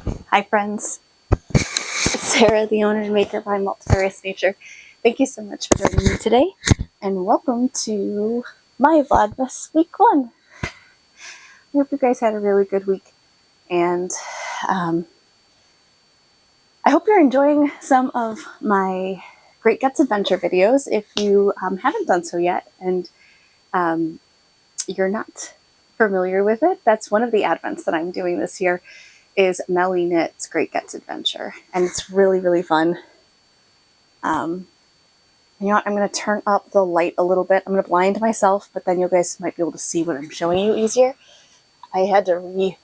Hi friends, it's Sarah, the owner and maker by Multifarious Nature. Thank you so much for joining me today, and welcome to my Vlogmas week 1. I hope you guys had a really good week, and I hope you're enjoying some of my Great Guts Adventure videos. If you haven't done so yet, and you're not familiar with it, that's one of the advents that I'm doing this year, is Mellyknits Great Guts Adventure, and it's really, really fun. You know what, I'm going to turn up the light a little bit. I'm going to blind myself, but then you guys might be able to see what I'm showing you easier. I had to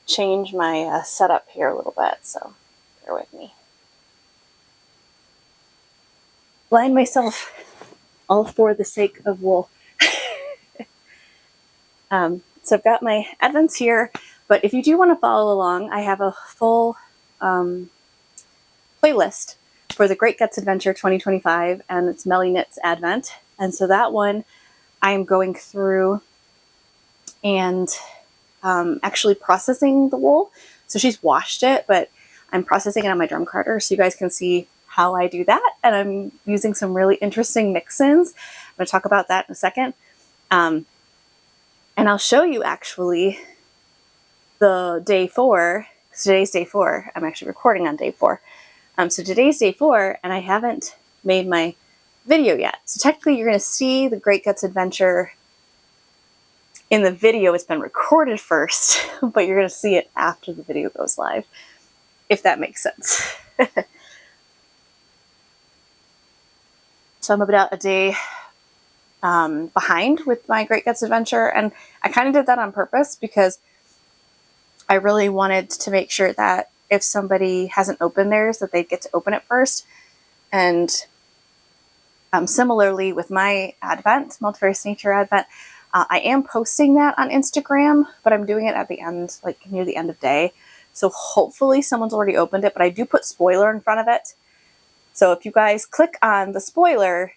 change my setup here a little bit, so bear with me. Blind myself all for the sake of wool. So I've got my advents here, but if you do want to follow along, I have a full playlist for the Great Guts Adventure 2025, and it's Mellyknits Advent. And so that one I'm going through and actually processing the wool. So she's washed it, but I'm processing it on my drum carter so you guys can see how I do that. And I'm using some really interesting mix-ins. I'm going to talk about that in a second. And I'll show you actually the day 4, because today's day 4. I'm actually recording on day 4. So today's day 4, and I haven't made my video yet. So technically you're going to see the Great Guts Adventure in the video. It's been recorded first, but you're going to see it after the video goes live, if that makes sense. So I'm about a day behind with my Great Guts Adventure, and I kind of did that on purpose because I really wanted to make sure that if somebody hasn't opened theirs, that they'd get to open it first. And similarly with my Advent, Multifarious Nature Advent, I am posting that on Instagram, but I'm doing it at the end, like near the end of day. So hopefully someone's already opened it, but I do put spoiler in front of it. So if you guys click on the spoiler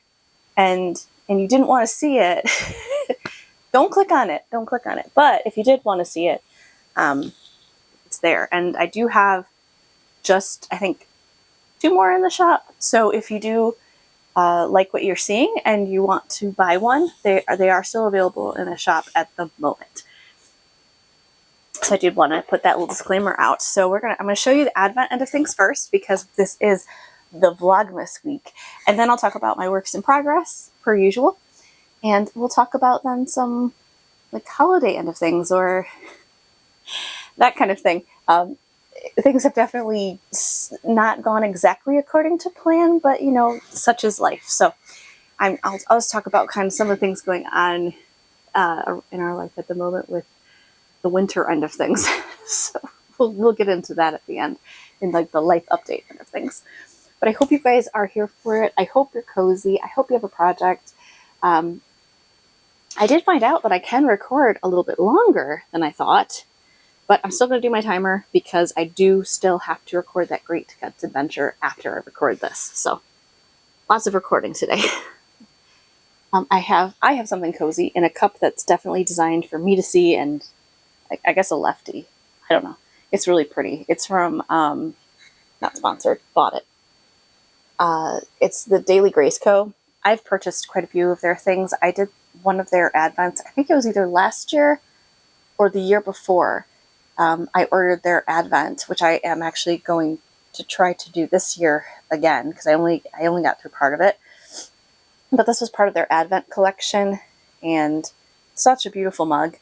and you didn't want to see it, don't click on it. Don't click on it. But if you did want to see it, it's there. And I do have just, I think, 2 more in the shop. So if you do like what you're seeing and you want to buy one, they are still available in the shop at the moment. So I did want to put that little disclaimer out. So I'm going to show you the Advent end of things first, because this is the Vlogmas week. And then I'll talk about my works in progress, per usual. And we'll talk about then some like holiday end of things or that kind of thing. Things have definitely not gone exactly according to plan, but you know, such is life. So I'll just talk about kind of some of the things going on in our life at the moment with the winter end of things. So we'll get into that at the end in like the life update end of things. But I hope you guys are here for it. I hope you're cozy. I hope you have a project. I did find out that I can record a little bit longer than I thought, but I'm still going to do my timer because I do still have to record that Great Guts Adventure after I record this. So lots of recording today. I have something cozy in a cup that's definitely designed for me to see, and I guess a lefty. I don't know. It's really pretty. It's from, not sponsored, bought it. It's the Daily Grace Co. I've purchased quite a few of their things. I did one of their advents. I think it was either last year or the year before. I ordered their advent, which I am actually going to try to do this year again, because I only got through part of it. But this was part of their advent collection, and such a beautiful mug.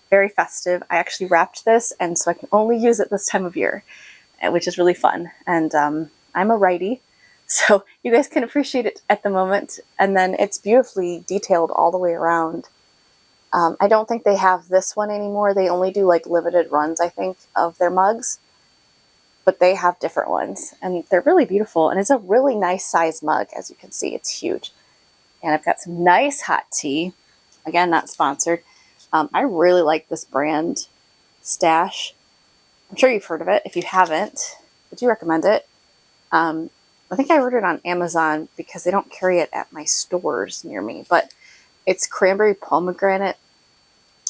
Very festive. I actually wrapped this, and so I can only use it this time of year, which is really fun. And I'm a righty, so you guys can appreciate it at the moment. And then it's beautifully detailed all the way around. I don't think they have this one anymore. They only do like limited runs, I think, of their mugs. But they have different ones, and they're really beautiful. And it's a really nice size mug, as you can see. It's huge. And I've got some nice hot tea. Again, not sponsored. I really like this brand, Stash. I'm sure you've heard of it. If you haven't, I do recommend it. I think I ordered it on Amazon because they don't carry it at my stores near me. But it's cranberry pomegranate.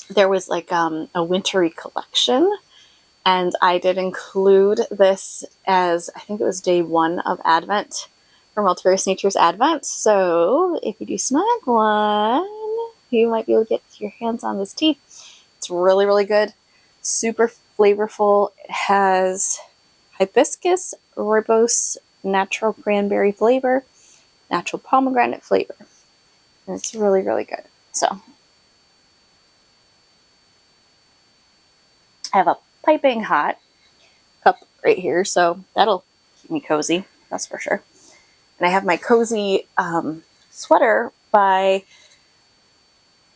There was like a wintry collection, And I did include this as, I think it was day 1 of Advent for Multifarious Nature's Advent. So if you do snag one, you might be able to get your hands on this tea. It's really, really good. Super flavorful. It has hibiscus, rooibos, natural cranberry flavor, natural pomegranate flavor. And it's really, really good. So I have a piping hot cup right here, so that'll keep me cozy, that's for sure. And I have my cozy sweater by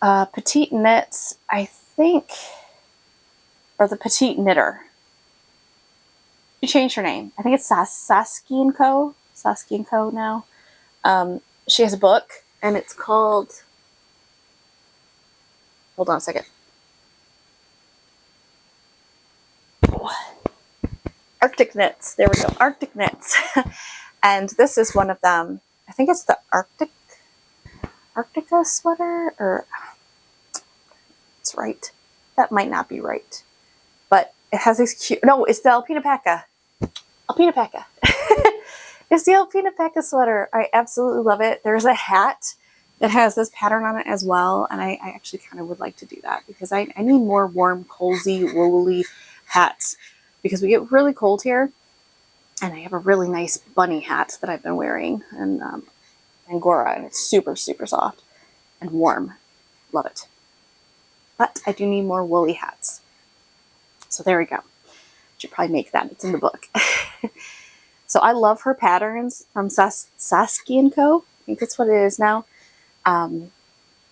Petite Knits, I think, or the Petite Knitter. She changed her name. I think it's Saskia & Co. Saskia & Co. now. She has a book, and it's called... Hold on a second. Arctic Knits. There we go. Arctic Knits. And this is one of them. I think it's the Arctica sweater, or it's right. That might not be right. But it has these cute... No, it's the alpaca. Alpaca. It's the alpaca sweater. I absolutely love it. There's a hat that has this pattern on it as well, and I actually kind of would like to do that because I need more warm, cozy, woolly hats because we get really cold here, and I have a really nice bunny hat that I've been wearing in Angora, and it's super, super soft and warm. Love it. But I do need more woolly hats. So there we go. Should probably make that. It's in the book. So I love her patterns from Saskia & Co. I think that's what it is now.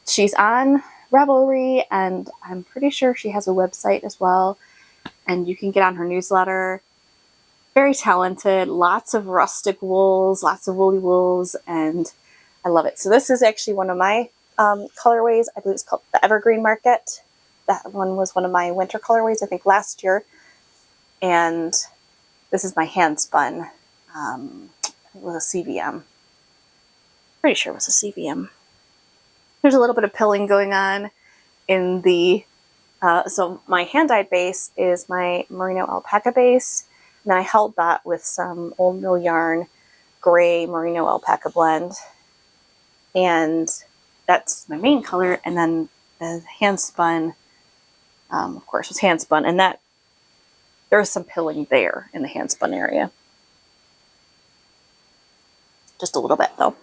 She's on Ravelry, and I'm pretty sure she has a website as well. And you can get on her newsletter. Very talented. Lots of rustic wools, lots of woolly wools, and I love it. So this is actually one of my colorways. I believe it's called the Evergreen Market. That one was one of my winter colorways, I think, last year. And this is my hand spun. It was a CVM. Pretty sure it was a CVM. There's a little bit of pilling going on in the, so my hand-dyed base is my merino alpaca base. And then I held that with some old mill yarn, gray merino alpaca blend. And that's my main color. And then the hand spun, of course, was hand spun. And that, there was some pilling there in the hand spun area. Just a little bit, though.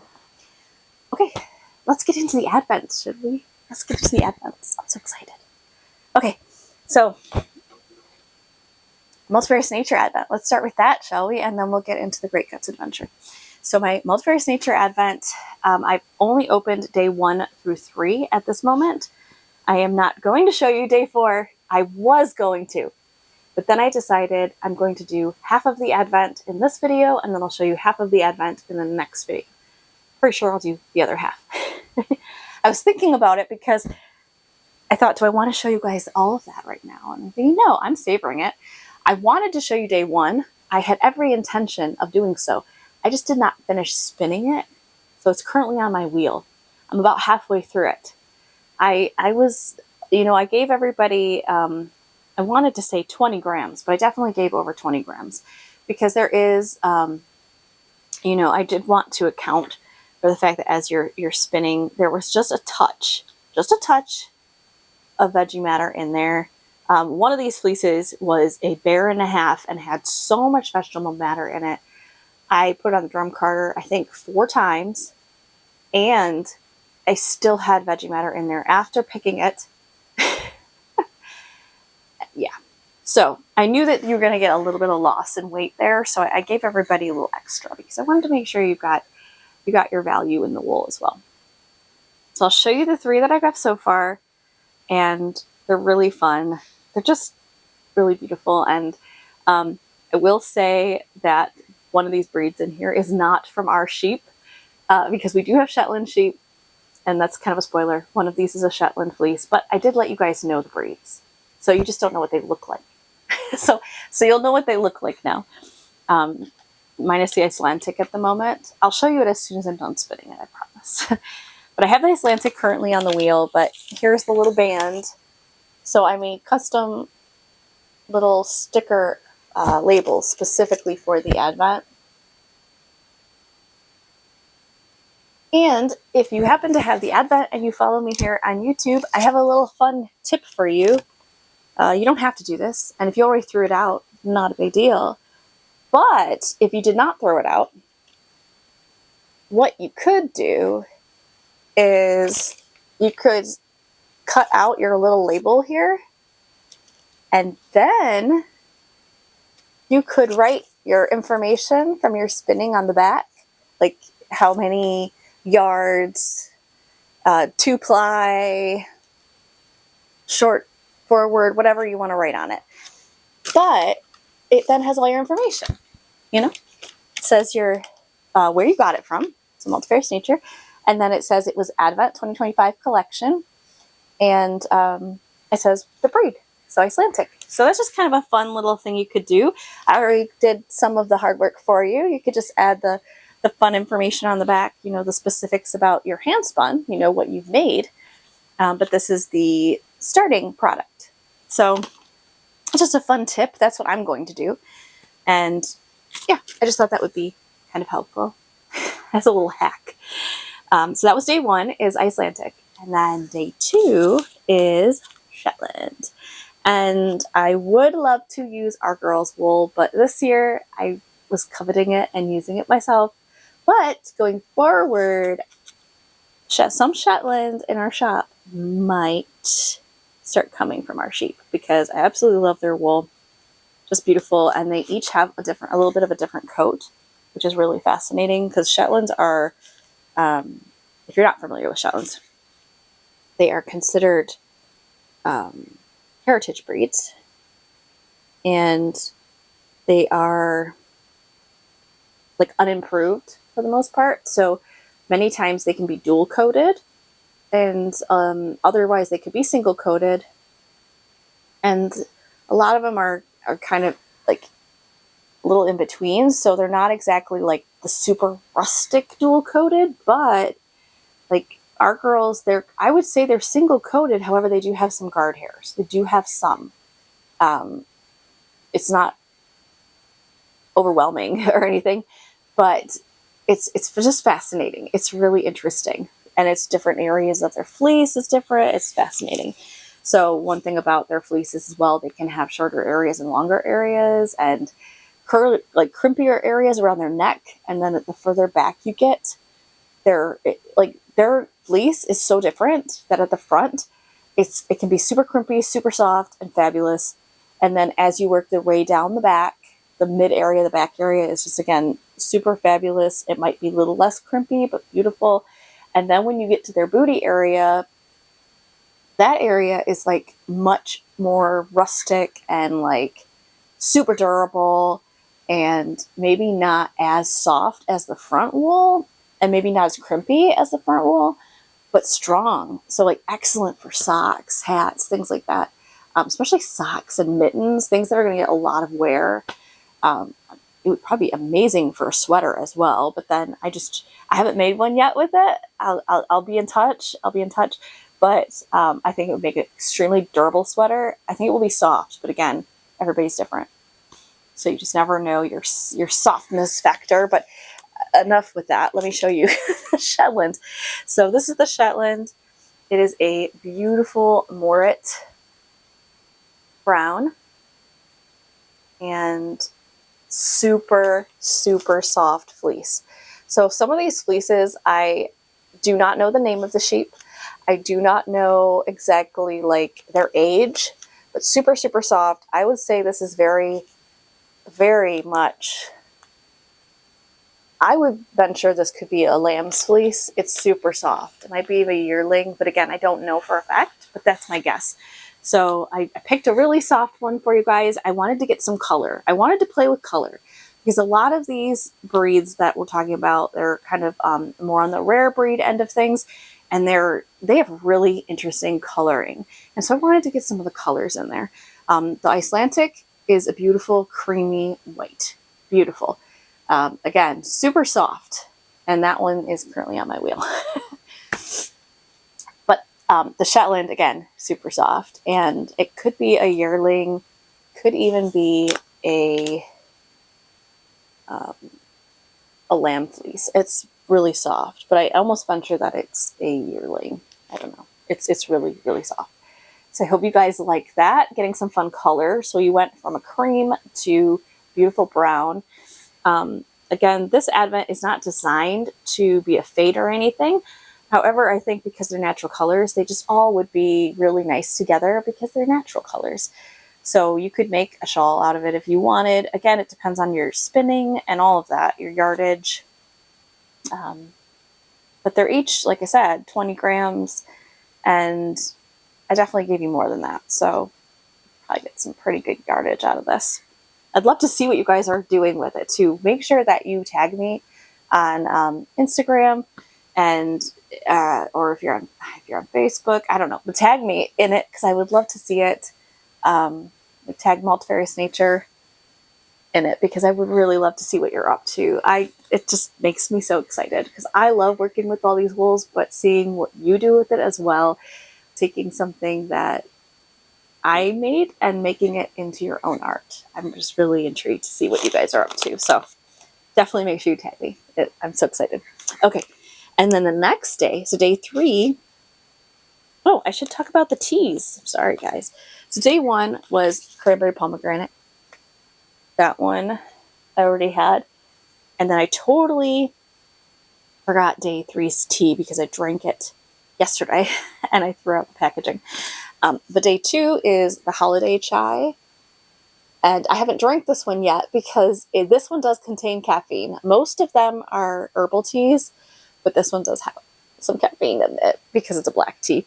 Okay, let's get into the Advent, should we? Let's get into the Advents. I'm so excited. Okay, so Multifarious Nature Advent. Let's start with that, shall we? And then we'll get into the Great Guts Adventure. So my Multifarious Nature Advent, I've only opened day 1 through 3 at this moment. I am not going to show you day 4. I was going to. But then I decided I'm going to do half of the Advent in this video, and then I'll show you half of the Advent in the next video. Pretty sure I'll do the other half. I was thinking about it because I thought, do I want to show you guys all of that right now? And I'm thinking, no, I'm savoring it. I wanted to show you day 1. I had every intention of doing so. I just did not finish spinning it. So it's currently on my wheel. I'm about halfway through it. I was, you know, I gave everybody... I wanted to say 20 grams, but I definitely gave over 20 grams because there is, you know, I did want to account for the fact that as you're spinning, there was just a touch of veggie matter in there. One of these fleeces was a bear and a half and had so much vegetable matter in it. I put it on the drum carder, I think 4 times, and I still had veggie matter in there after picking it. Yeah, so I knew that you were going to get a little bit of loss in weight there, so I gave everybody a little extra because I wanted to make sure you got your value in the wool as well. So I'll show you the 3 that I got so far, and they're really fun. They're just really beautiful, and I will say that one of these breeds in here is not from our sheep because we do have Shetland sheep, and that's kind of a spoiler. One of these is a Shetland fleece, but I did let you guys know the breeds. So you just don't know what they look like. so you'll know what they look like now. Minus the Icelandic at the moment. I'll show you it as soon as I'm done spinning it, I promise. But I have the Icelandic currently on the wheel, but here's the little band. So I made custom little sticker labels specifically for the Advent. And if you happen to have the Advent and you follow me here on YouTube, I have a little fun tip for you. You don't have to do this, and if you already threw it out, not a big deal. But if you did not throw it out, what you could do is you could cut out your little label here, and then you could write your information from your spinning on the back, like how many yards, 2-ply, short, forward, whatever you want to write on it. But it then has all your information, you know? It says your where you got it from. It's a Multifarious Nature. And then it says it was Advent 2025 collection. And it says the breed, so Icelandic. So that's just kind of a fun little thing you could do. I already did some of the hard work for you. You could just add the fun information on the back, you know, the specifics about your hand spun, you know, what you've made. But this is the starting product. So it's just a fun tip. That's what I'm going to do. And yeah, I just thought that would be kind of helpful as a little hack. So that was day 1 is Icelandic. And then day 2 is Shetland. And I would love to use our girls' wool, but this year I was coveting it and using it myself. But going forward, some Shetland in our shop might start coming from our sheep because I absolutely love their wool. Just beautiful. And they each have a little bit of a different coat, which is really fascinating because Shetlands are, if you're not familiar with Shetlands, they are considered heritage breeds, and they are like unimproved for the most part. So many times they can be dual coated, and otherwise they could be single coated. And a lot of them are kind of like a little in between. So they're not exactly like the super rustic dual coated, but like our girls, I would say they're single coated. However, they do have some guard hairs. They do have some. It's not overwhelming or anything, but it's just fascinating. It's really interesting, and it's different areas of their fleece is different. It's fascinating. So one thing about their fleeces as well, they can have shorter areas and longer areas, and crimpier areas around their neck, and then the further back you get, their fleece is so different that at the front, it can be super crimpy, super soft, and fabulous. And then as you work your way down the back, the mid area, the back area is just, again, super fabulous. It might be a little less crimpy, but beautiful. And then when you get to their booty area, that area is like much more rustic and like super durable, and maybe not as soft as the front wool, and maybe not as crimpy as the front wool, but strong. So like excellent for socks, hats, things like that. Especially socks and mittens, things that are going to get a lot of wear. It would probably be amazing for a sweater as well. But then I haven't made one yet with it. I'll be in touch. But I think it would make an extremely durable sweater. I think it will be soft, but again, everybody's different. So you just never know your softness factor. But enough with that. Let me show you the Shetland. So this is the Shetland. It is a beautiful Morit brown and super, super soft fleece. So some of these fleeces, I do not know the name of the sheep. I do not know exactly like their age, but super, super soft. I would say this is very, very much, I would venture this could be a lamb's fleece. It's super soft. It might be a yearling, but again, I don't know for a fact, but that's my guess. So I picked a really soft one for you guys. I wanted to get some color. I wanted to play with color because a lot of these breeds that we're talking about, they're kind of more on the rare breed end of things, and they have really interesting coloring. And so I wanted to get some of the colors in there. The Icelandic is a beautiful creamy white. Beautiful. Again, super soft. And that one is currently on my wheel. But the Shetland, again, super soft. And it could be a yearling, could even be a lamb fleece. It's really soft, but I almost venture that it's a yearling. I don't know. It's really, really soft. So I hope you guys like that, getting some fun color. So you went from a cream to beautiful brown. Again, this advent is not designed to be a fade or anything. However, I think because they're natural colors, they just all would be really nice together because they're natural colors. So you could make a shawl out of it if you wanted. Again, it depends on your spinning and all of that, your yardage. But they're each, like I said, 20 grams, and I definitely gave you more than that. So probably get some pretty good yardage out of this. I'd love to see what you guys are doing with it too. Make sure that you tag me on Instagram, and or if you're on Facebook, I don't know, but tag me in it because I would love to see it. Tag Multifarious Nature in it because I would really love to see what you're up to. It just makes me so excited because I love working with all these wools, but seeing what you do with it as well, taking something that I made and making it into your own art. I'm just really intrigued to see what you guys are up to. So definitely make sure you tag me. I'm so excited. Okay. And then the next day, so day 3, oh, I should talk about the teas. Sorry, guys. So day 1 was cranberry pomegranate. That one I already had. And then I totally forgot day 3's tea because I drank it yesterday and I threw out the packaging. But day 2 is the holiday chai. And I haven't drank this one yet because this one does contain caffeine. Most of them are herbal teas, but this one does have some caffeine in it because it's a black tea.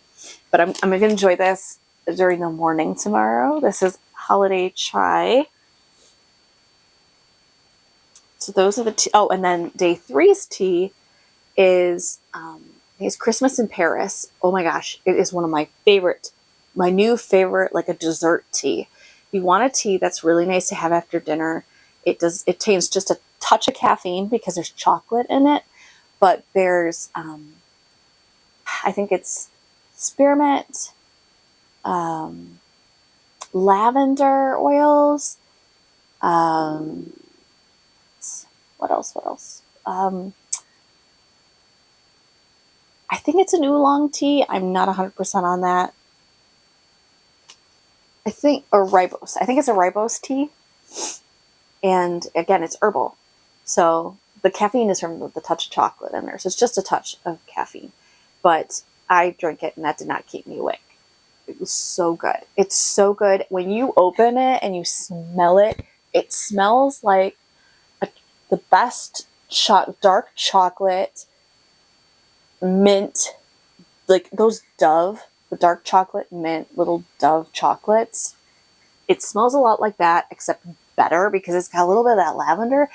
But I'm going to enjoy this during the morning tomorrow. This is holiday chai. So those are the tea. Oh, and then day 3's tea is Christmas in Paris. Oh my gosh, it is one of my new favorite, like a dessert tea. If you want a tea that's really nice to have after dinner, it contains just a touch of caffeine because there's chocolate in it, but there's I think it's spearmint, lavender oils, what else? I think it's an oolong tea. I'm not 100% on that. Or ribose. I think it's a ribose tea. And again, it's herbal. So the caffeine is from the touch of chocolate in there. So it's just a touch of caffeine. But I drank it and that did not keep me awake. It was so good. It's so good. When you open it and you smell it, it smells like the best dark chocolate, mint, like those Dove, the dark chocolate mint, little Dove chocolates. It smells a lot like that, except better because it's got a little bit of that lavender.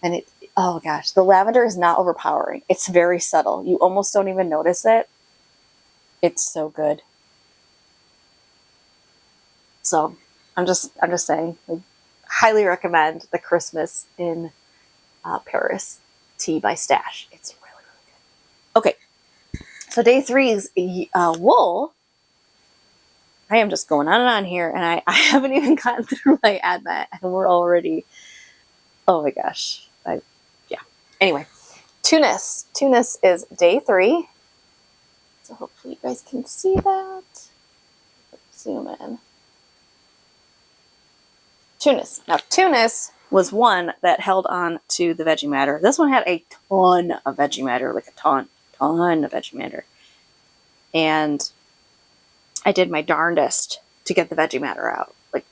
And oh gosh, the lavender is not overpowering. It's very subtle. You almost don't even notice it. It's so good. So I'm just saying, I highly recommend the Christmas in Paris tea by Stash. It's really, really good. Okay, so day 3 is wool. I am just going on and on here, and I haven't even gotten through my advent, and we're already, oh my gosh. Yeah. Anyway, Tunis. Tunis is day 3. So hopefully you guys can see that. Let's zoom in. Tunis. Now, Tunis was one that held on to the veggie matter. This one had a ton of veggie matter, like a ton of veggie matter. And I did my darndest to get the veggie matter out. Like,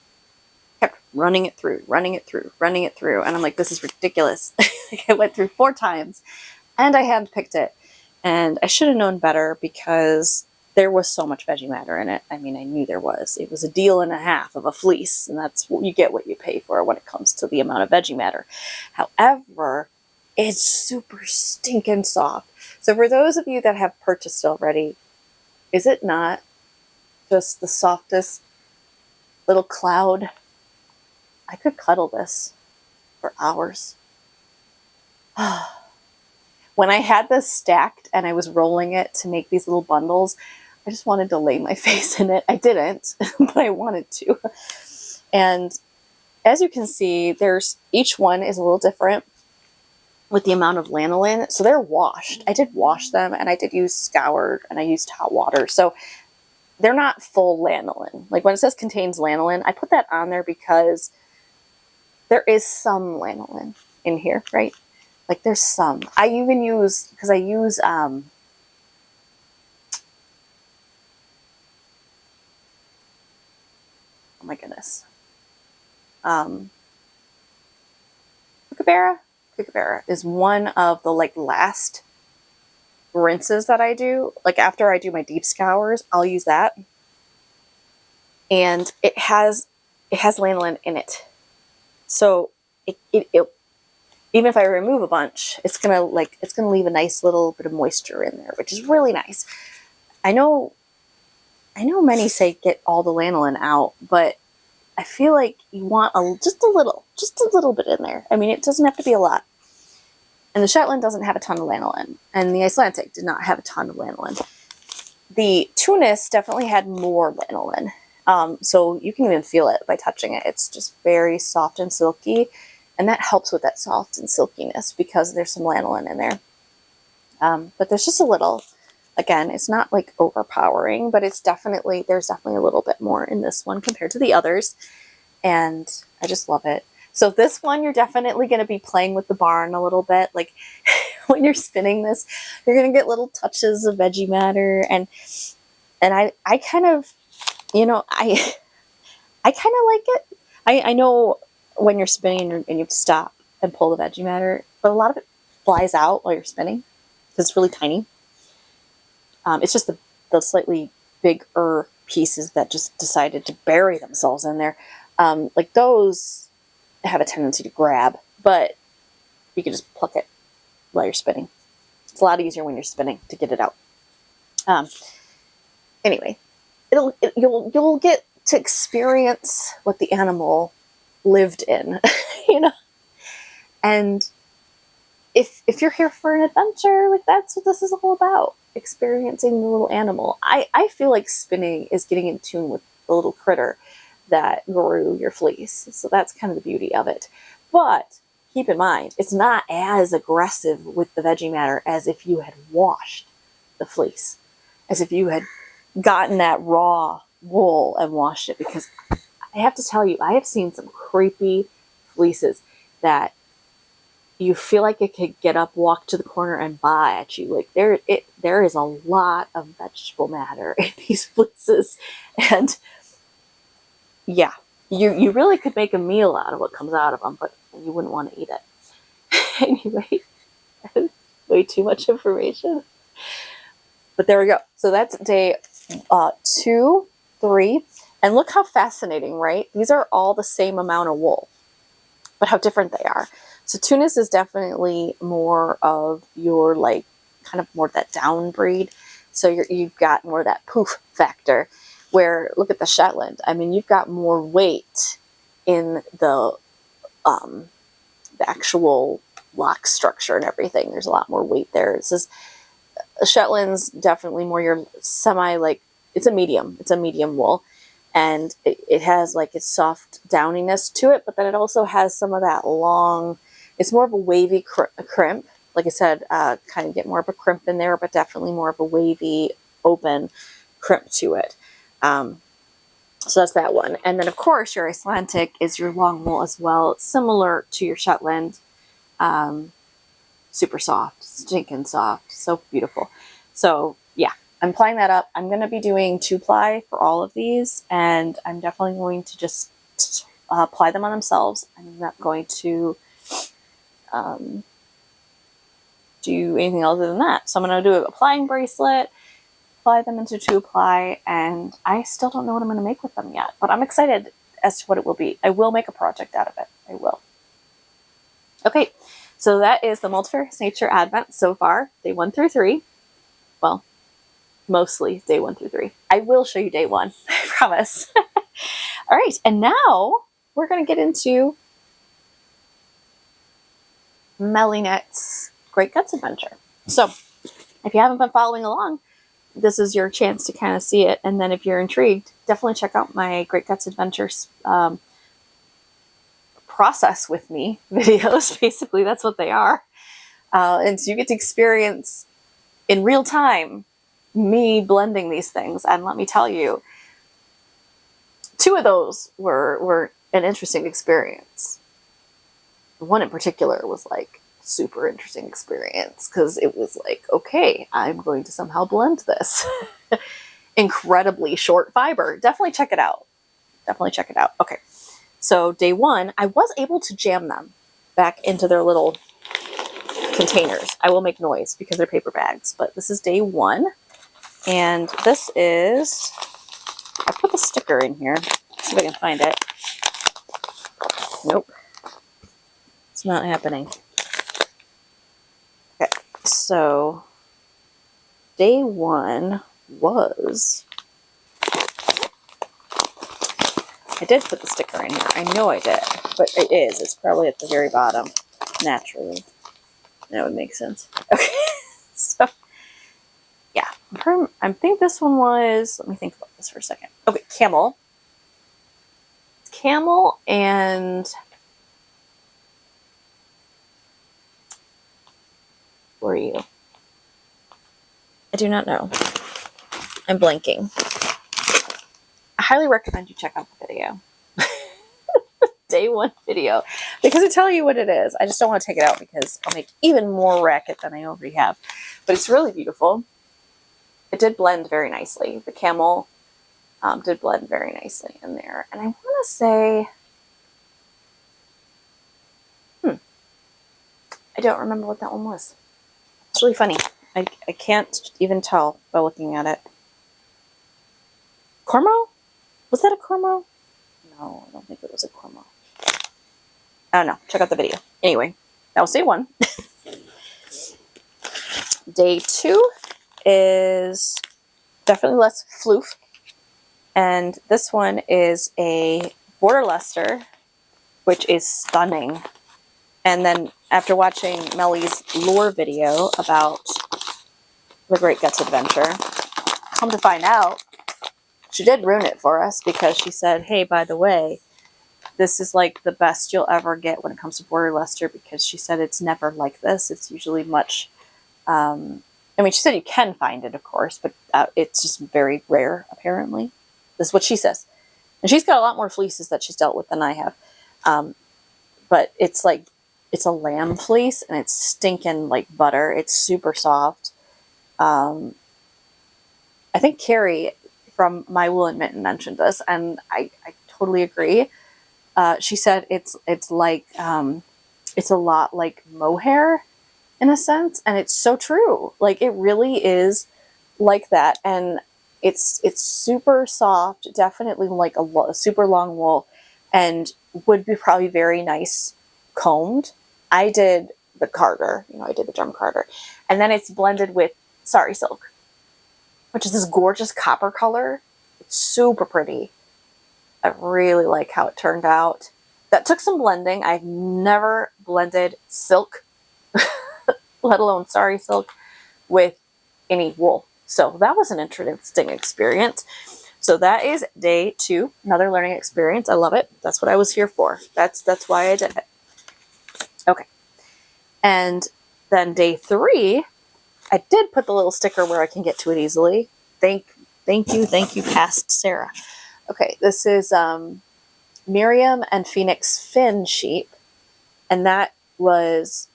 kept running it through. And I'm like, this is ridiculous. I went through 4 times and I hand-picked it. And I should have known better because there was so much veggie matter in it. I mean, I knew there was. It was a deal and a half of a fleece, and that's what you get what you pay for when it comes to the amount of veggie matter. However, it's super stinking soft. So for those of you that have purchased already, is it not just the softest little cloud? I could cuddle this for hours. When I had this stacked and I was rolling it to make these little bundles, I just wanted to lay my face in it. I didn't, but I wanted to. And as you can see, each one is a little different with the amount of lanolin. So they're washed. I did wash them, and I did use scoured, and I used hot water. So they're not full lanolin. Like when it says contains lanolin, I put that on there because there is some lanolin in here, right? Like there's some. I even use, because I use, oh my goodness. Kookaburra is one of the like last rinses that I do. Like after I do my deep scours, I'll use that. And it has lanolin in it. So it even if I remove a bunch, it's gonna leave a nice little bit of moisture in there, which is really nice. I know many say get all the lanolin out, but I feel like you want just a little bit in there. I mean, it doesn't have to be a lot. And the Shetland doesn't have a ton of lanolin, and the Icelandic did not have a ton of lanolin. The Tunis definitely had more lanolin, so you can even feel it by touching it. It's just very soft and silky, and that helps with that soft and silkiness because there's some lanolin in there. But there's just a little. Again, it's not like overpowering, but there's definitely a little bit more in this one compared to the others. And I just love it. So this one, you're definitely going to be playing with the barn a little bit. Like when you're spinning this, you're going to get little touches of veggie matter. And I kind of, I kind of like it. I know when you're spinning and you have to stop and pull the veggie matter, but a lot of it flies out while you're spinning because it's really tiny. It's just the slightly bigger pieces that just decided to bury themselves in there. Like those have a tendency to grab, but you can just pluck it while you're spinning. It's a lot easier when you're spinning to get it out. Anyway, you'll get to experience what the animal lived in, And if you're here for an adventure, like that's what this is all about. Experiencing the little animal. I feel like spinning is getting in tune with the little critter that grew your fleece. So that's kind of the beauty of it. But keep in mind, it's not as aggressive with the veggie matter as if you had washed the fleece, as if you had gotten that raw wool and washed it. Because I have to tell you, I have seen some creepy fleeces that you feel like it could get up, walk to the corner, and bite at you. Like there is a lot of vegetable matter in these fleeces, and yeah, you really could make a meal out of what comes out of them, but you wouldn't want to eat it. Anyway, way too much information. But there we go. So that's day 2, 3, and look how fascinating, right? These are all the same amount of wool, but how different they are. So Tunis is definitely more of your kind of more that down breed. So you've got more of that poof factor. Where look at the Shetland. I mean, you've got more weight in the actual lock structure and everything. There's a lot more weight there. It says Shetland's definitely more your it's a medium. It's a medium wool. And it has its soft downiness to it, but then it also has some of that long, it's more of a wavy crimp. Like I said, kind of get more of a crimp in there, but definitely more of a wavy, open crimp to it. So that's that one. And then, of course, your Icelandic is your long wool as well. It's similar to your Shetland. Super soft, stinking soft, so beautiful. So, yeah. I'm plying that up. I'm going to be doing 2-ply for all of these, and I'm definitely going to just ply them on themselves. I'm not going to do anything other than that. So I'm going to do a plying bracelet, ply them into 2-ply, and I still don't know what I'm going to make with them yet, but I'm excited as to what it will be. I will make a project out of it. I will. Okay, so that is the Multifarious Nature Advent so far, day 1 through 3. Well, mostly day 1 through 3. I will show you day 1, I promise. All right, and now we're going to get into Mellyknits Great Guts Adventure. So if you haven't been following along, this is your chance to kind of see it. And then if you're intrigued, definitely check out my Great Guts Adventures process with me videos. Basically, that's what they are. And so you get to experience in real time me blending these things. And let me tell you, 2 of those were an interesting experience. One in particular was like super interesting experience because it was like, okay, I'm going to somehow blend this. Incredibly short fiber. Definitely check it out. Definitely check it out. Okay. So day 1, I was able to jam them back into their little containers. I will make noise because they're paper bags, but this is day 1. And this is, I put the sticker in here. Let's see if I can find it. Nope. It's not happening. Okay. So day 1 was, I did put the sticker in here. I know I did, but it is. It's probably at the very bottom, naturally. That would make sense. Okay, so yeah, I think this one was, let me think about this for a second. Okay, camel. It's camel and where are you? I do not know. I'm blanking. I highly recommend you check out the video. Day 1 video, because I tell you what it is. I just don't want to take it out because I'll make even more racket than I already have. But it's really beautiful. It did blend very nicely. The camel did blend very nicely in there. And I want to say, I don't remember what that one was. It's really funny. I can't even tell by looking at it. Cormo? Was that a Cormo? No, I don't think it was a Cormo. I don't know. Check out the video. Anyway, that was day 1. Day 2 is definitely less floof. And this one is a border luster, which is stunning. And then after watching Melly's lore video about the Great Guts Adventure, come to find out, she did ruin it for us because she said, hey, by the way, this is like the best you'll ever get when it comes to border luster, because she said it's never like this. It's usually much, I mean, she said you can find it, of course, but it's just very rare, apparently. This is what she says. And she's got a lot more fleeces that she's dealt with than I have. But it's like, it's a lamb fleece and it's stinking like butter. It's super soft. I think Carrie from My Wool and Mitten mentioned this, and I totally agree. She said it's like, it's a lot like mohair in a sense, and it's so true. Like, it really is like that, and it's super soft, definitely like a super long wool, and would be probably very nice combed. I did the Carter, I did the drum Carter, and then it's blended with sari silk, which is this gorgeous copper color. It's super pretty. I really like how it turned out. That took some blending. I've never blended silk, let alone sari silk, with any wool. So that was an interesting experience. So that is day 2, another learning experience. I love it. That's what I was here for. That's why I did it. Okay. And then day 3, I did put the little sticker where I can get to it easily. Thank you, past Sarah. Okay, this is Miriam and Phoenix Finn sheep, and that was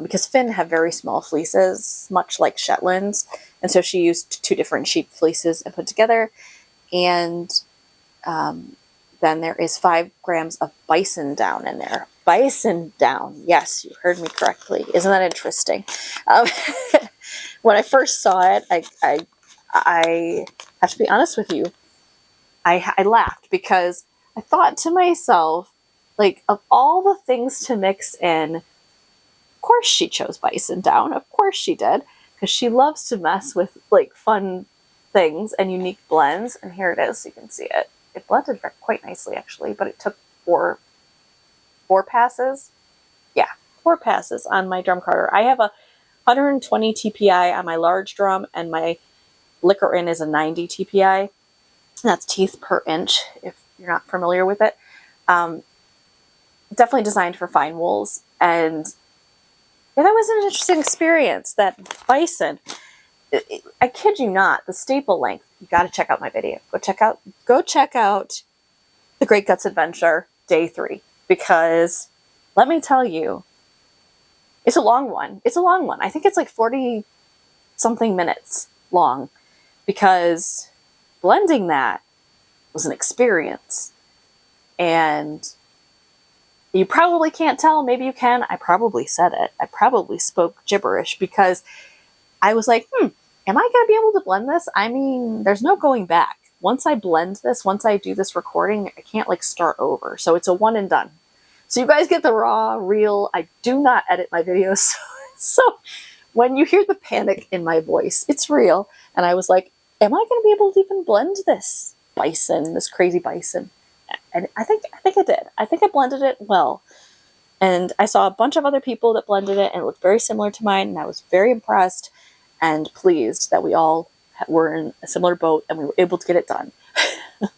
because Finn have very small fleeces, much like Shetlands, and so she used 2 different sheep fleeces and put together, and then there is 5 grams of bison down in there. Bison down, yes, you heard me correctly. Isn't that interesting? When I first saw it, I have to be honest with you, I laughed because I thought to myself, like, of all the things to mix in, of course she chose bison down. Of course she did, because she loves to mess with like fun things and unique blends. And here it is. You can see it. It blended quite nicely, actually, but it took four passes. Yeah, 4 passes on my drum Carter. I have a 120 TPI on my large drum, and my liquor in is a 90 TPI. That's teeth per inch, if you're not familiar with it. definitely designed for fine wools. And yeah, that was an interesting experience. That bison, I kid you not, the staple length. You got to check out my video. Go check out the Great Guts Adventure Day 3, because let me tell you, it's a long one. It's a long one. I think it's like 40 something minutes long, because blending that was an experience. And you probably can't tell, maybe you can. I probably said it. I probably spoke gibberish, because I was like, am I going to be able to blend this? I mean, there's no going back. Once I blend this, once I do this recording, I can't like start over. So it's a one and done. So you guys get the raw, real. I do not edit my videos. So when you hear the panic in my voice, it's real. And I was like, am I going to be able to even blend this bison, this crazy bison? And I think I did. I think I blended it well. And I saw a bunch of other people that blended it, and it looked very similar to mine. And I was very impressed and pleased that we all were in a similar boat and we were able to get it done. Because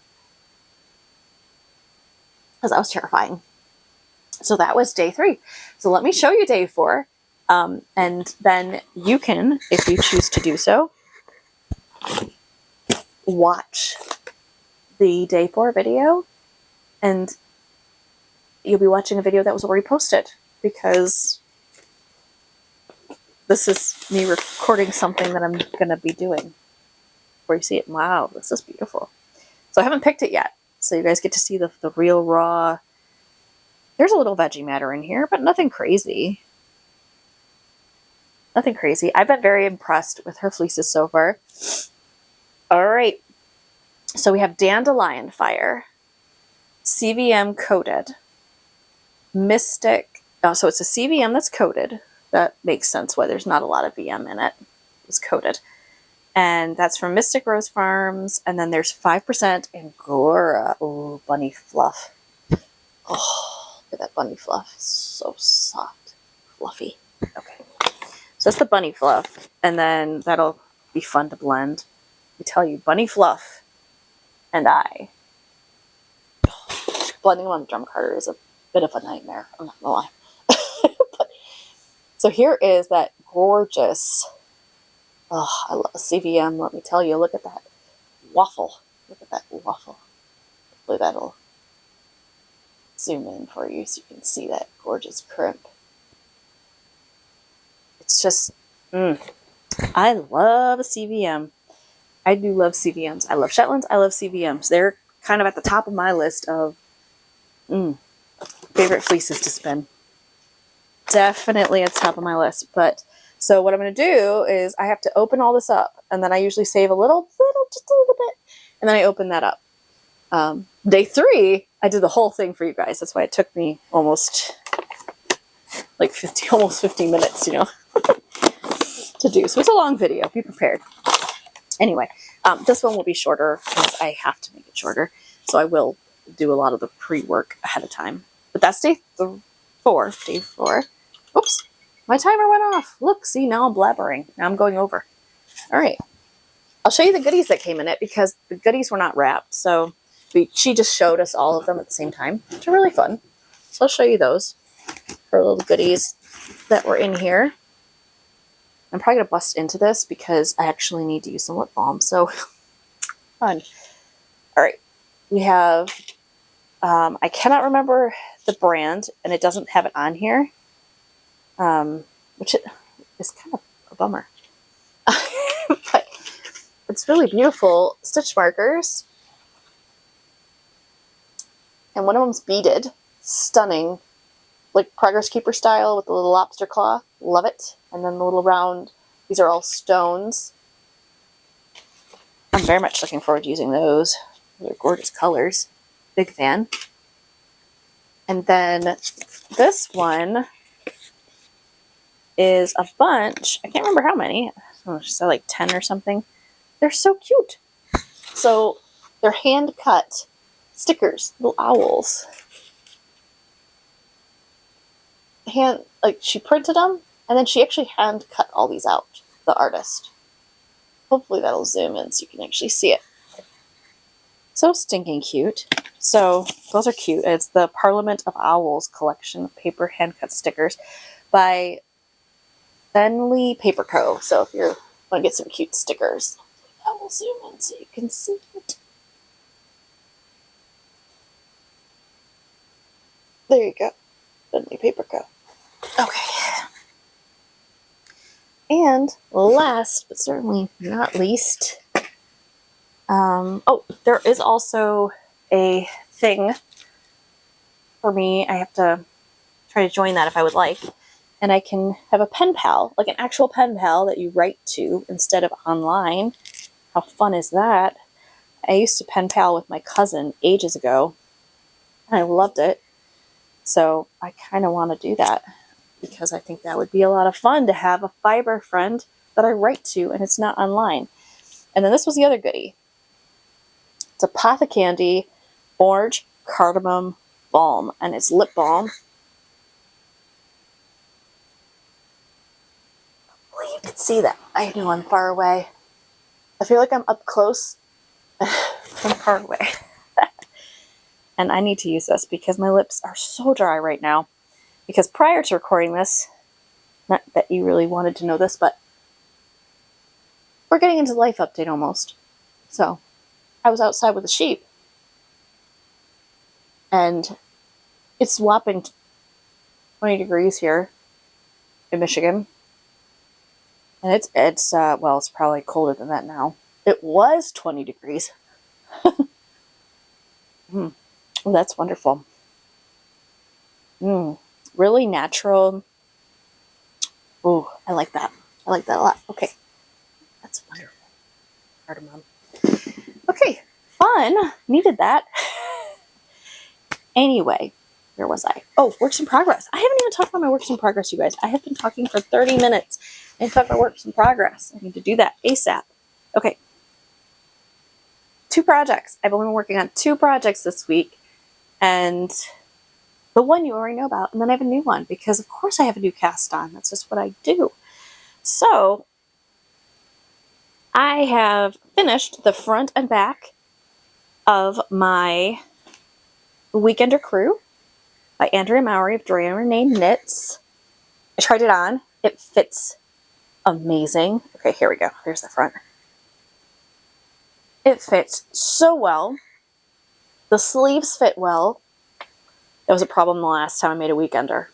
that was terrifying. So that was day 3. So let me show you day 4. And then you can, if you choose to do so, watch the day 4 video, and you'll be watching a video that was already posted, because this is me recording something that I'm going to be doing. Where you see it. Wow, this is beautiful. So I haven't picked it yet. So you guys get to see the real raw. There's a little veggie matter in here, but nothing crazy. Nothing crazy. I've been very impressed with her fleeces so far. All right. So we have Dandelion Fire, CVM coated, Mystic. Oh, so it's a CVM that's coated. That makes sense why there's not a lot of VM in it. It's coated. And that's from Mystic Rose Farms. And then there's 5% Angora. Oh, bunny fluff. Oh, look at that bunny fluff. So soft. Fluffy. Okay. So that's the bunny fluff. And then that'll be fun to blend. I tell you, bunny fluff and I. Blending them on the drum carder is a bit of a nightmare. I'm not going to lie. So here is that gorgeous. Oh, I love a CVM. Let me tell you, look at that waffle. Look at that waffle. Hopefully that'll zoom in for you so you can see that gorgeous crimp. It's just, I love a CVM. I do love CVMs. I love Shetlands. I love CVMs. They're kind of at the top of my list of favorite fleeces to spin. Definitely at the top of my list. But so what I'm going to do is I have to open all this up, and then I usually save just a little bit, and then I open that up. Day 3, I did the whole thing for you guys. That's why it took me almost like 15 minutes, to do. So it's a long video. Be prepared. Anyway, this one will be shorter because I have to make it shorter. So I will do a lot of the pre-work ahead of time. But that's day 4. Day 4. Oops. My timer went off. Look, see, now I'm blabbering. Now I'm going over. All right. I'll show you the goodies that came in it, because the goodies were not wrapped. So she just showed us all of them at the same time, which are really fun. So I'll show you those. Her little goodies that were in here. I'm probably going to bust into this because I actually need to use some lip balm. So fun. All right. We have, I cannot remember the brand, and it doesn't have it on here. Which is kind of a bummer. But it's really beautiful stitch markers. And one of them's beaded. Stunning. Like Progress Keeper style with the little lobster claw. Love it. And then the little round. These are all stones. I'm very much looking forward to using those. They're gorgeous colors. Big fan. And then this one is a bunch. I can't remember how many. She said like 10 or something. They're so cute. So they're hand cut stickers, little owls. She printed them, and then she actually hand cut all these out, the artist. Hopefully that'll zoom in so you can actually see it. So stinking cute. So those are cute. It's the Parliament of Owls collection of paper hand-cut stickers by Bentley Paper Co. So if you want to get some cute stickers, I will zoom in so you can see it. There you go. Bentley Paper Co. Okay. And last, but certainly not least, oh, there is also a thing for me. I have to try to join that if I would like. And I can have a pen pal, like an actual pen pal that you write to instead of online. How fun is that? I used to pen pal with my cousin ages ago, and I loved it. So I kind of want to do that because I think that would be a lot of fun to have a fiber friend that I write to and it's not online. And then this was the other goodie. It's a Candy Orange Cardamom Balm, and it's lip balm. Hopefully you can see that. I know I'm far away. I feel like I'm up close from far away. And I need to use this because my lips are so dry right now. Because prior to recording this, not that you really wanted to know this, but we're getting into life update almost. So I was outside with the sheep, and it's whopping 20 degrees here in Michigan. And it's well, it's probably colder than that now. It was 20 degrees. Well, that's wonderful. Really natural. Ooh, I like that. I like that a lot. Okay. That's wonderful. Cardamom. Okay, fun. Needed that. Anyway, where was I? Oh, works in progress. I haven't even talked about my works in progress, you guys. I have been talking for 30 minutes and talk about works in progress. I need to do that ASAP. Okay. 2 projects. I've only been working on 2 projects this week, and the one you already know about, and then I have a new one because of course I have a new cast on. That's just what I do. So I have finished the front and back of my Weekender Crew by Andrea Mowry of Dorian Renee Knits. I tried it on. It fits amazing. Okay, here we go. Here's the front. It fits so well. The sleeves fit well. That was a problem the last time I made a Weekender,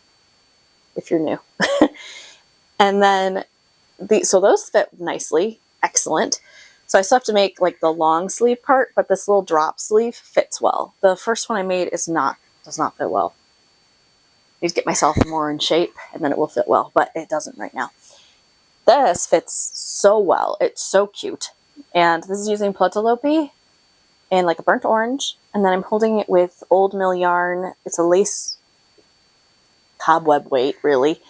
if you're new. And then, so those fit nicely. Excellent. So I still have to make like the long sleeve part, but this little drop sleeve fits well. The first one I made does not fit well. I need to get myself more in shape and then it will fit well, but it doesn't right now. This fits so well. It's so cute. And this is using plutolopi and like a burnt orange. And then I'm holding it with old mill yarn. It's a lace cobweb weight, really.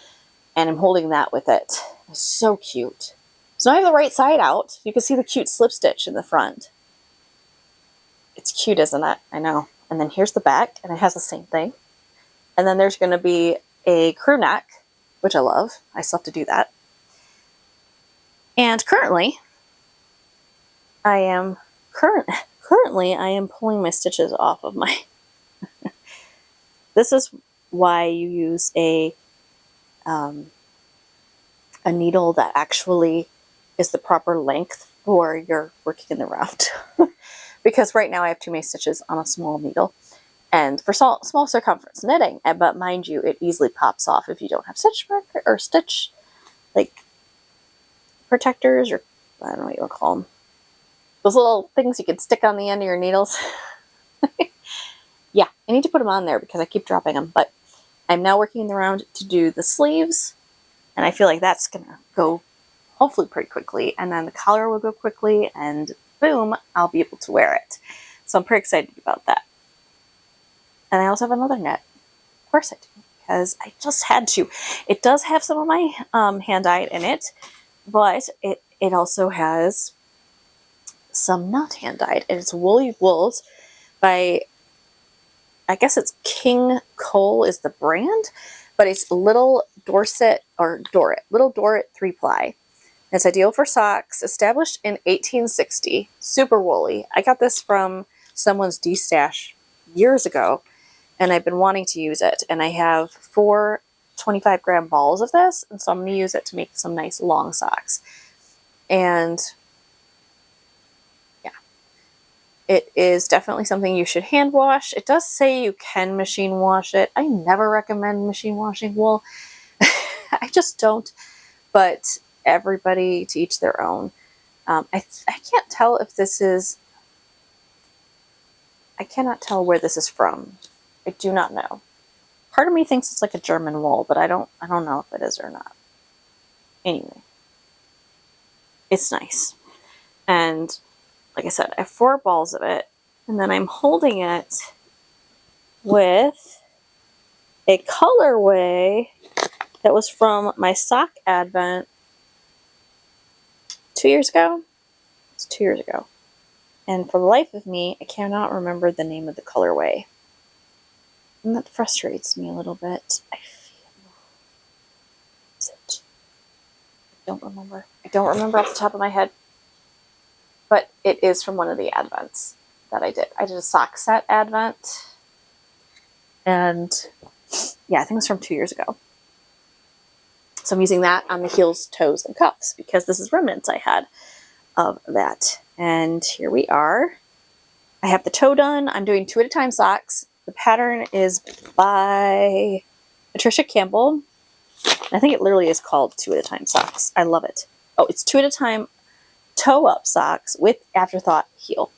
And I'm holding that with it. It's so cute. So now I have the right side out. You can see the cute slip stitch in the front. It's cute, isn't it? I know. And then here's the back, and it has the same thing. And then there's going to be a crew neck, which I love. I still have to do that. And currently I am pulling my stitches off of my This is why you use a needle that actually is the proper length for your working in the round. Because right now I have too many stitches on a small needle. And for small circumference knitting, but mind you, it easily pops off if you don't have stitch marker or stitch like protectors, or I don't know what you would call them. Those little things you can stick on the end of your needles. Yeah, I need to put them on there because I keep dropping them. But I'm now working around to do the sleeves, and I feel like that's going to go hopefully pretty quickly. And then the collar will go quickly, and boom, I'll be able to wear it. So I'm pretty excited about that. And I also have another knit. Of course I do, because I just had to. It does have some of my hand-dyed in it, but it also has some not hand-dyed. And it's Woolly Wools by, I guess it's King Cole is the brand, but it's Little Dorset, or Dorrit, Little Dorrit 3-ply. It's ideal for socks, established in 1860, super woolly. I got this from someone's de-stash years ago, and I've been wanting to use it. And I have 4 25-gram balls of this, and so I'm going to use it to make some nice long socks. And yeah, it is definitely something you should hand wash. It does say you can machine wash it. I never recommend machine washing wool. I just don't, but everybody to each their own. I can't tell if this is, I cannot tell where this is from. I do not know. Part of me thinks it's like a German wool, but I don't know if it is or not. Anyway, it's nice. And like I said, I have 4 balls of it, and then I'm holding it with a colorway that was from my sock advent 2 years ago. It's 2 years ago. And for the life of me, I cannot remember the name of the colorway. And that frustrates me a little bit. I don't remember. I don't remember off the top of my head. But it is from one of the advents that I did. I did a sock set advent. And yeah, I think it was from 2 years ago. So I'm using that on the heels, toes, and cuffs because this is remnants I had of that. And here we are. I have the toe done. I'm doing 2 at a time socks. The pattern is by Patricia Campbell. I think it literally is called 2 at a time socks. I love it. Oh, it's 2 at a time toe up socks with afterthought heel.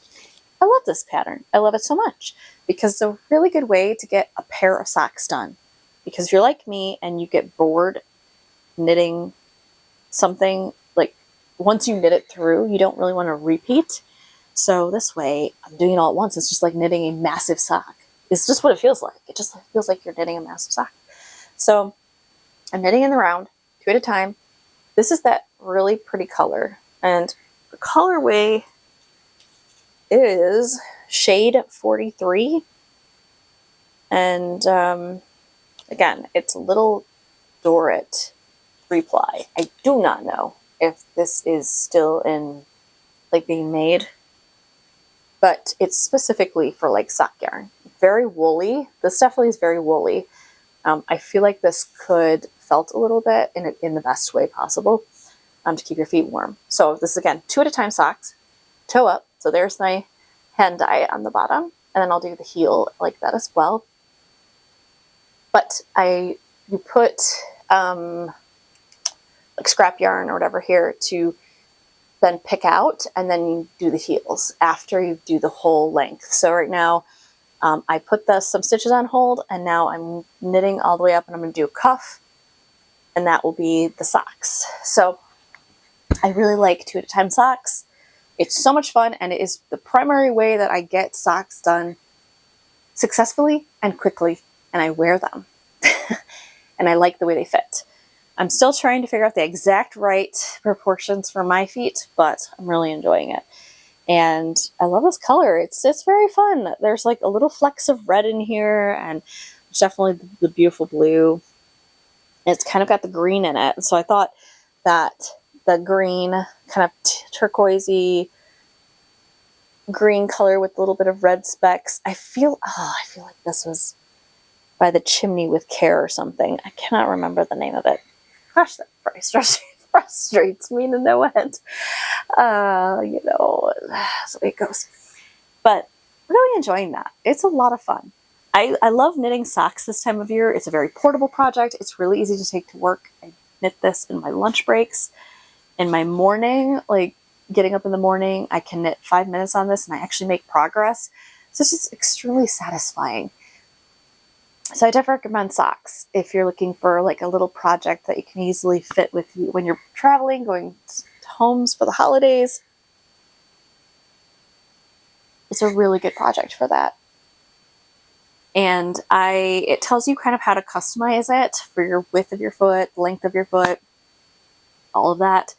I love this pattern. I love it so much because it's a really good way to get a pair of socks done. Because if you're like me and you get bored knitting something, like once you knit it through, you don't really want to repeat. So this way, I'm doing it all at once. It's just like knitting a massive sock. It's just what it feels like. It just feels like you're knitting a massive sock. So I'm knitting in the round, 2 at a time. This is that really pretty color. And the colorway is shade 43. And again, it's a little Dorit 3-ply. I do not know if this is still in, like, being made. But it's specifically for like sock yarn. Very woolly. This definitely is very woolly. I feel like this could felt a little bit in the best way possible to keep your feet warm. So this is, again, 2 at a time socks, toe up. So there's my hand dye on the bottom. And then I'll do the heel like that as well. But you put like scrap yarn or whatever here to then pick out, and then you do the heels after you do the whole length. So right now I put some stitches on hold, and now I'm knitting all the way up, and I'm going to do a cuff, and that will be the socks. So I really like 2 at a time socks. It's so much fun, and it is the primary way that I get socks done successfully and quickly, and I wear them. And I like the way they fit. I'm still trying to figure out the exact right proportions for my feet, but I'm really enjoying it. And I love this color. It's very fun. There's like a little flecks of red in here, and there's definitely the beautiful blue. It's kind of got the green in it. So I thought that the green, kind of turquoisey green color with a little bit of red specks, I feel like this was by the Chimney with Care or something. I cannot remember the name of it. Gosh, that frustrates me to no end. You know, that's the way it goes. But really enjoying that. It's a lot of fun. I love knitting socks this time of year. It's a very portable project. It's really easy to take to work. I knit this in my lunch breaks. In my morning, like getting up in the morning, I can knit 5 minutes on this and I actually make progress. So it's just extremely satisfying. So I definitely recommend socks if you're looking for like a little project that you can easily fit with you when you're traveling, going to homes for the holidays. It's a really good project for that. And it tells you kind of how to customize it for your width of your foot, length of your foot, all of that.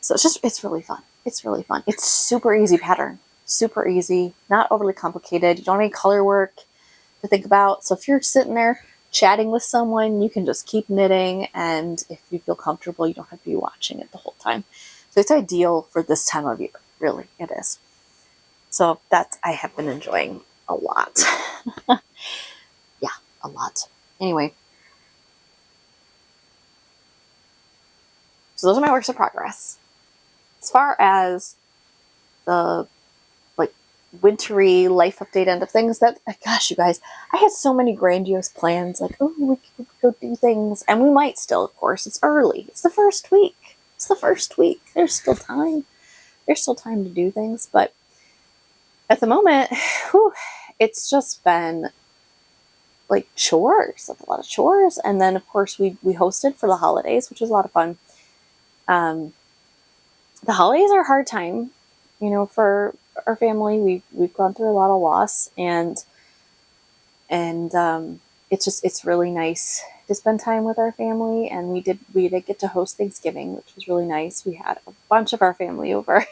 So it's really fun. It's really fun. It's super easy pattern, super easy, not overly complicated. You don't have any color work to think about. So if you're sitting there chatting with someone, you can just keep knitting, and if you feel comfortable, you don't have to be watching it the whole time. So it's ideal for this time of year. Really, it is. So I have been enjoying a lot. Yeah, a lot. Anyway, so those are my works in progress. As far as the like wintry life update end of things, that gosh, you guys, I had so many grandiose plans. Like, oh, we could go do things, and we might still. Of course, it's early. It's the first week. It's the first week. There's still time. There's still time to do things, but at the moment, whew, it's just been like chores, like a lot of chores. And then of course we hosted for the holidays, which was a lot of fun. Um, the holidays are a hard time, you know, for our family. We've gone through a lot of loss, and it's really nice to spend time with our family. And we did get to host Thanksgiving, which was really nice. We had a bunch of our family over,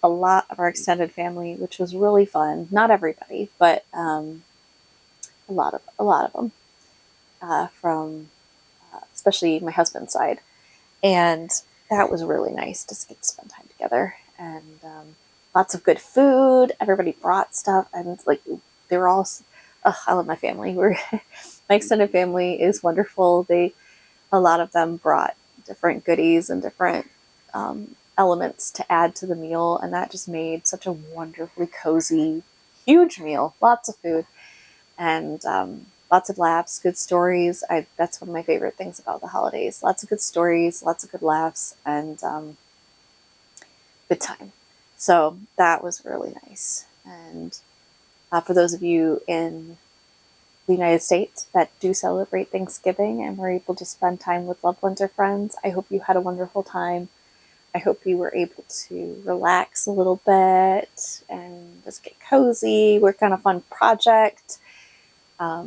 a lot of our extended family, which was really fun. Not everybody, but a lot of them from especially my husband's side, and that was really nice to get to spend time together. And lots of good food. Everybody brought stuff, and like they were all. I love my family. My extended family is wonderful. A lot of them brought different goodies and different elements to add to the meal, and that just made such a wonderfully cozy, huge meal. Lots of food, and lots of laughs, good stories. That's one of my favorite things about the holidays. Lots of good stories, lots of good laughs, and good time. So that was really nice. And for those of you in the United States that do celebrate Thanksgiving and were able to spend time with loved ones or friends, I hope you had a wonderful time. I hope you were able to relax a little bit and just get cozy, work on a fun project. Yeah,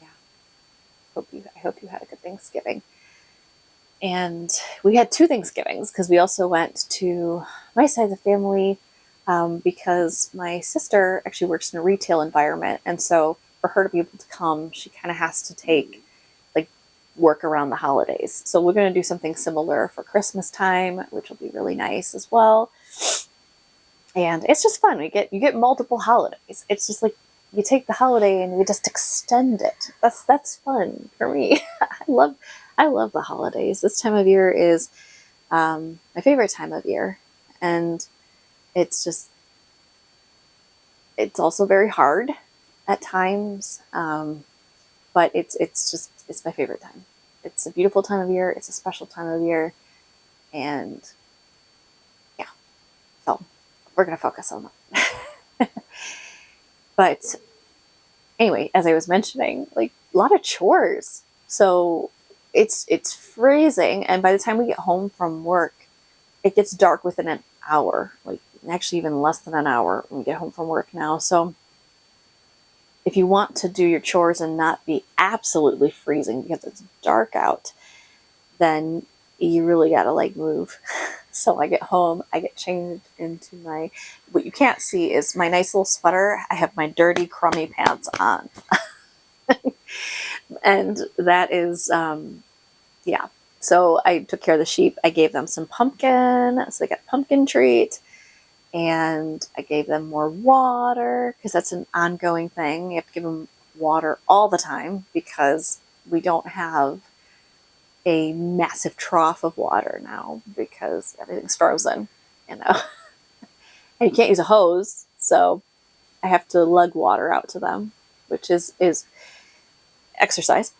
I hope you had a good Thanksgiving. And we had two Thanksgivings because we also went to my side of the family because my sister actually works in a retail environment, and so for her to be able to come, she kind of has to take like work around the holidays. So we're going to do something similar for Christmas time, which will be really nice as well. And it's just fun. You get multiple holidays. It's just like you take the holiday and you just extend it. That's fun for me. I love the holidays. This time of year is my favorite time of year, and it's just it's also very hard at times, but it's my favorite time. It's a beautiful time of year. It's a special time of year, and yeah, so we're gonna focus on that. But anyway, as I was mentioning, like a lot of chores. So it's freezing, and by the time we get home from work, it gets dark within an hour. Like actually even less than an hour when we get home from work now. So if you want to do your chores and not be absolutely freezing because it's dark out, then you really gotta like move. So I get home, I get changed into what you can't see is my nice little sweater. I have my dirty, crummy pants on. And that is, yeah. So I took care of the sheep. I gave them some pumpkin, so they got pumpkin treat. And I gave them more water because that's an ongoing thing. You have to give them water all the time because we don't have a massive trough of water now because everything's frozen, you know. And you can't use a hose, so I have to lug water out to them, which is exercise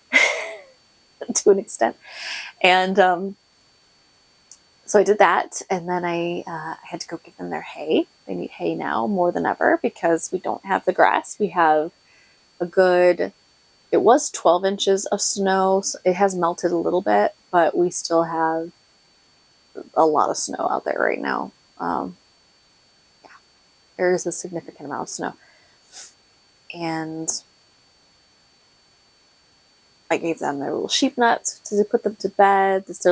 to an extent. And so I did that, and then I had to go give them their hay. They need hay now more than ever because we don't have the grass. We have it was 12 inches of snow. So it has melted a little bit, but we still have a lot of snow out there right now. Yeah, there is a significant amount of snow. And I gave them their little sheep nuts to put them to bed. It's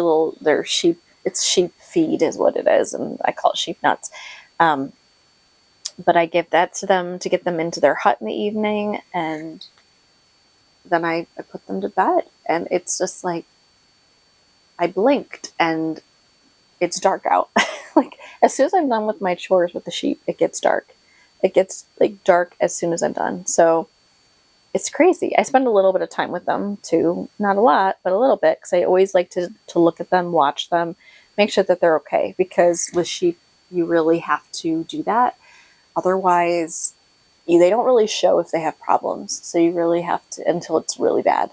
it's sheep feed is what it is, and I call it sheep nuts. But I give that to them to get them into their hut in the evening, and then I put them to bed. And it's just like, I blinked and it's dark out. Like, as soon as I'm done with my chores with the sheep, it gets dark. It gets like dark as soon as I'm done. So it's crazy. I spend a little bit of time with them too. Not a lot, but a little bit, because I always like to look at them, watch them, make sure that they're okay. Because with sheep, you really have to do that. Otherwise, they don't really show if they have problems. So you really have to, until it's really bad.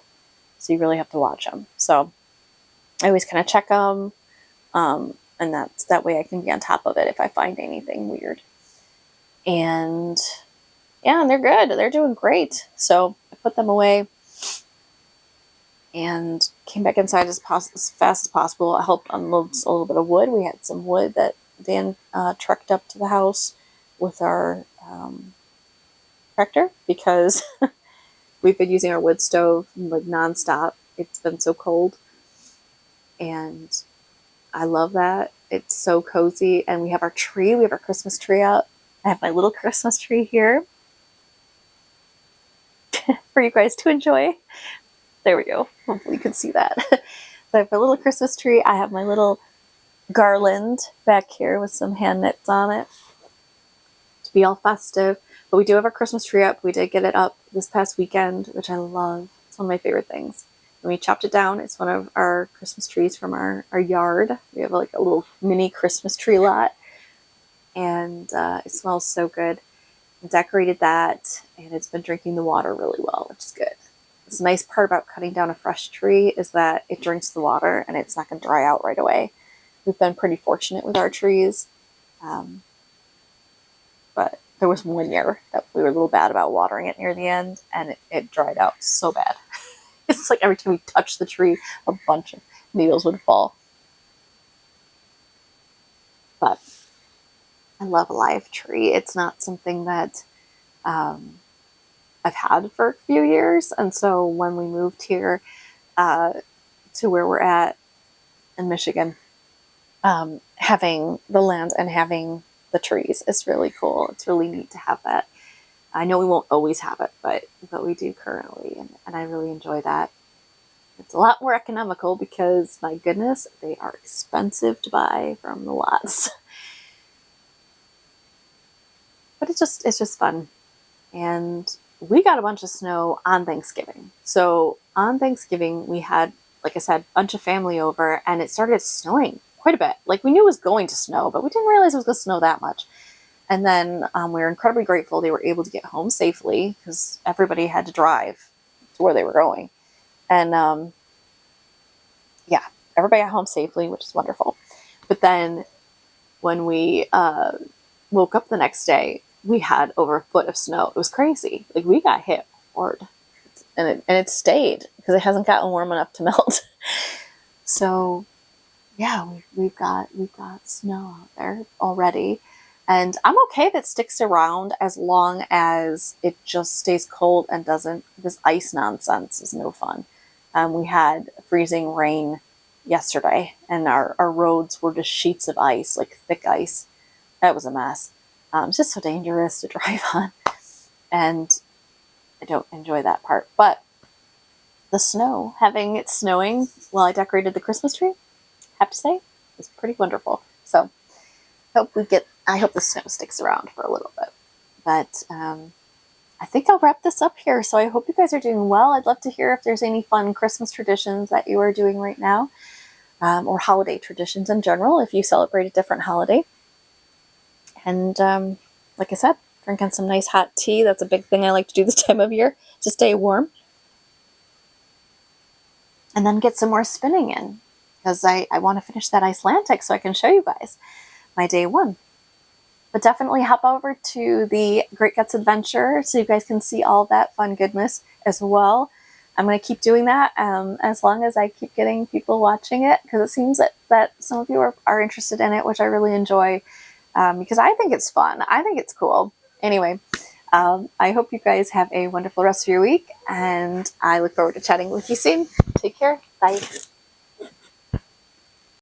So you really have to watch them. So I always kind of check them. And that way I can be on top of it if I find anything weird. And yeah, and they're good. They're doing great. So I put them away and came back inside as fast as possible. I helped unload a little bit of wood. We had some wood that Dan trucked up to the house with our tractor, because we've been using our wood stove like nonstop. It's been so cold, and I love that. It's so cozy, and we have our tree. We have our Christmas tree out. I have my little Christmas tree here for you guys to enjoy. There we go. Hopefully you can see that. So I have my little Christmas tree. I have my little garland back here with some hand knits on it to be all festive. But we do have our Christmas tree up. We did get it up this past weekend, which I love. It's one of my favorite things. And we chopped it down. It's one of our Christmas trees from our yard. We have like a little mini Christmas tree lot. And it smells so good. I decorated that, and it's been drinking the water really well, which is good. The nice part about cutting down a fresh tree is that it drinks the water and it's not going to dry out right away. We've been pretty fortunate with our trees. But there was one year that we were a little bad about watering it near the end, and it dried out so bad. It's like every time we touched the tree, a bunch of needles would fall. But I love a live tree. It's not something that I've had for a few years. And so when we moved here to where we're at in Michigan, having the land and having the trees is really cool. It's really neat to have that. I know we won't always have it, but we do currently, and I really enjoy that. It's a lot more economical because, my goodness, they are expensive to buy from the lots. But it's just fun. And we got a bunch of snow on Thanksgiving. So on Thanksgiving, we had, like I said, a bunch of family over, and it started snowing quite a bit. Like, we knew it was going to snow, but we didn't realize it was going to snow that much. And then we were incredibly grateful they were able to get home safely, because everybody had to drive to where they were going. And yeah, everybody got home safely, which is wonderful. But then when we woke up the next day, we had over a foot of snow. It was crazy. Like, we got hit hard, and it stayed because it hasn't gotten warm enough to melt. So yeah, we've got snow out there already, and I'm okay if it sticks around as long as it just stays cold and doesn't. This ice nonsense is no fun. We had freezing rain yesterday, and our roads were just sheets of ice, like thick ice. That was a mess. It's just so dangerous to drive on, and I don't enjoy that part. But the snow, having it snowing while I decorated the Christmas tree, I have to say, was pretty wonderful. So I hope the snow sticks around for a little bit. But I think I'll wrap this up here. So I hope you guys are doing well. I'd love to hear if there's any fun Christmas traditions that you are doing right now, or holiday traditions in general, if you celebrate a different holiday. And like I said, drinking some nice hot tea. That's a big thing I like to do this time of year to stay warm. And then get some more spinning in, because I want to finish that Icelandic so I can show you guys my day one. But definitely hop over to the Great Guts Adventure so you guys can see all that fun goodness as well. I'm going to keep doing that as long as I keep getting people watching it, because it seems that some of you are interested in it, which I really enjoy. Because I think it's fun. I think it's cool. Anyway, I hope you guys have a wonderful rest of your week, and I look forward to chatting with you soon. Take care. Bye.